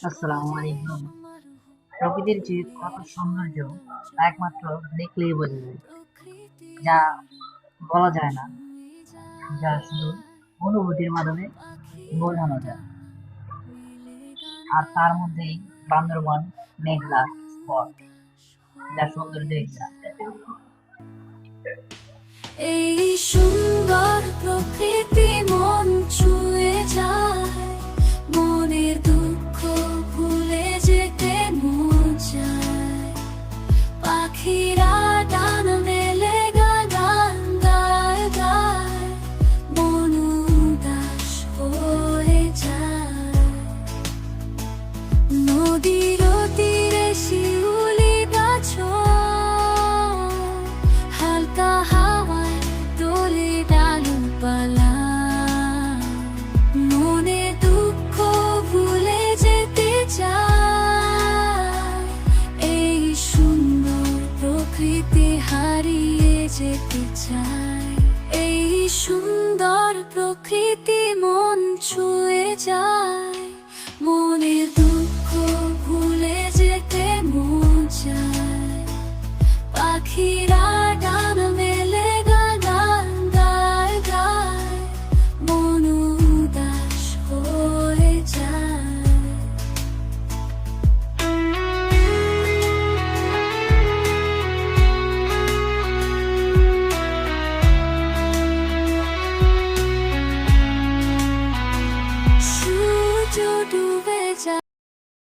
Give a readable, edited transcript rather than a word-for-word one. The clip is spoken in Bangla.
আসসালামু আলাইকুম। প্রকৃতির যে কত সৌন্দর্য তা একমাত্র দেখলেই বোঝা যায়। যা বলা যায় না, যা শুধু অনুভূতির মাধ্যমে বোঝানো যায়। আর তার মধ্যেই বান্দরবান মেঘলা স্পট, যার সৌন্দর্য ইচ্ছা। এই সুন্দর প্রকৃতি মন ছুঁয়ে যায়, মনের দুঃখ ভুলে যেতে মন চায়। পাখিরা ডানা মেলে গান গায় গায়, মন উদাস হয়ে যায়। নদীর তীরে শিউলি গাছ হালকা হাওয়ায় দোলে ডালপালা, মনে দুঃখ ভুলে যেতে চায়। এই সুন্দর প্রকৃতি হারিয়ে যেতে চায়। এই সুন্দর প্রকৃতি মন ছুঁয়ে যায়, মনের দুঃখ ভুলে যেতে মন চায়। পাখিরা